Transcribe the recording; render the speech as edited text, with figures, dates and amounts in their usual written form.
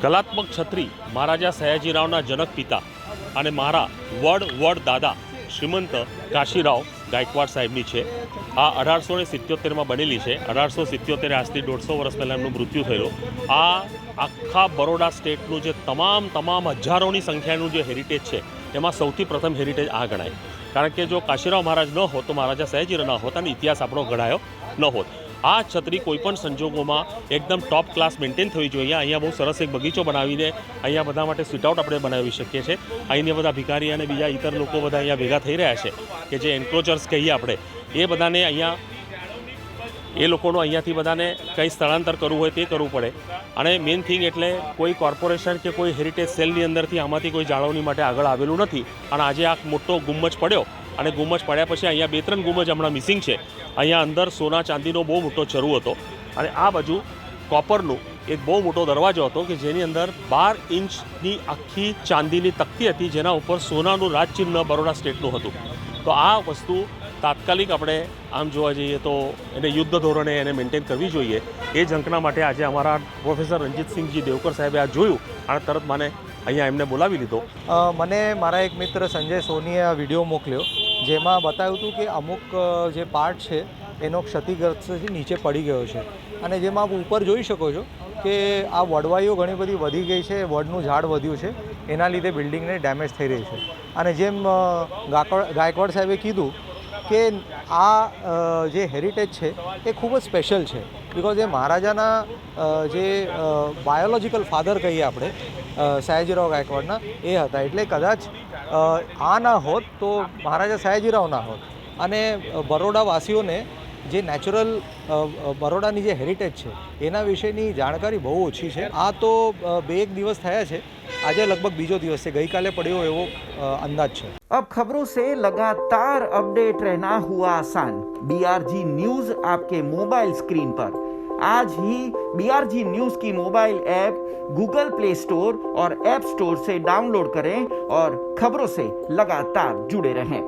કલાત્મક છત્રી મહારાજા સયાજીરાવના જનક પિતા અને મારા વડ દાદા શ્રીમંત કાશીરાવ ગાયકવાડ સાહેબની છે. આ 1877માં બનેલી છે. 1877 આજથી 150 વર્ષ પહેલાં એમનું મૃત્યુ થયેલું. આ આખા બરોડા સ્ટેટનું જે તમામ હજારોની સંખ્યાનું જે હેરિટેજ છે એમાં સૌથી પ્રથમ હેરિટેજ આ ગણાય. કારણ કે જો કાશીરાવ મહારાજ ન હોત તો મહારાજા સયાજીરાવ ન હોત અને ઇતિહાસ આપણો ઘડાયો ન હોત. આ છત્રી કોઈપણ સંજોગોમાં એકદમ ટોપ ક્લાસ મેન્ટેન થવી જોઈએ. અહીંયા બહુ સરસ એક બગીચો બનાવીને અહીંયા બધા માટે સીટઆઉટ આપણે બનાવી શકીએ છીએ. અહીંના બધા ભિખારી અને બીજા ઇતર લોકો બધા અહીંયા ભેગા થઈ રહ્યા છે કે જે એન્ક્લોઝર્સ કહીએ આપણે, એ બધાને અહીંયા એ લોકોનું અહીંયાથી બધાને કંઈ સ્થળાંતર કરવું હોય તે કરવું પડે. અને મેઇન થિંગ એટલે કોઈ કોર્પોરેશન કે કોઈ હેરિટેજ સેલની અંદરથી આમાંથી કોઈ જાળવણી માટે આગળ આવેલું નથી. અને આજે આ મોટો ગુમ્મજ પડ્યો અને ગુમ્મજ પડ્યા પછી અહીંયા 2-3 ગુમ્મજ હમણાં મિસિંગ છે. અહીંયા અંદર સોના ચાંદીનો બહુ મોટો ચરુ હતો અને આ બાજુ કોપરનું એક બહુ મોટો દરવાજો હતો કે જેની અંદર 12 ઇંચની આખી ચાંદીની તકતી હતી જેના ઉપર સોનાનું રાજચિહ્ન બરોડા સ્ટેટનું હતું. તો આ વસ્તુ તાત્કાલિક આપણે આમ જોવા જઈએ તો એને યુદ્ધ ધોરણે એને મેન્ટેન કરવી જોઈએ. એ ઝંખના માટે આજે અમારા પ્રોફેસર રણજીતસિંહજી દેવકર સાહેબે આ જોયું અને તરત મને અહીંયા એમને બોલાવી લીધો. મને મારા એક મિત્ર સંજય સોનીએ આ વિડીયો મોકલ્યો જેમાં બતાવ્યું હતું કે અમુક જે પાર્ટ છે એનો ક્ષતિગ્રસ્તથી નીચે પડી ગયો છે. અને જેમાં આપ ઉપર જોઈ શકો છો કે આ વડવાઈઓ ઘણી બધી વધી ગઈ છે, વડનું ઝાડ વધ્યું છે, એના લીધે બિલ્ડિંગને ડેમેજ થઈ રહી છે. અને જેમ ગાયકવાડ સાહેબે કીધું કે આ જે હેરિટેજ છે એ ખૂબ જ સ્પેશિયલ છે. બિકોઝ એ મહારાજાના જે બાયોલોજિકલ ફાધર કહીએ આપણે સયાજીરાવ ગાયકવાડના એ હતા. એટલે કદાચ આ ના હોત તો મહારાજા સયાજીરાવ ના હોત. અને બરોડાવાસીઓને જે નેચરલ બરોડાની જે હેરિટેજ છે એના વિશેની જાણકારી બહુ ઓછી છે. આ તો 2-1 દિવસ થયા છે, આજે લગભગ બીજો દિવસ છે, ગઈકાલે પડ્યો એવો અંદાજ છે. अब खबरों से लगातार अपडेट रहना हुआ आसान. BRG न्यूज आपके मोबाइल स्क्रीन पर. आज ही BRG न्यूज की mobile app Google play store और ऐप स्टोर से डाउनलोड करें और खबरों से लगातार जुड़े रहें.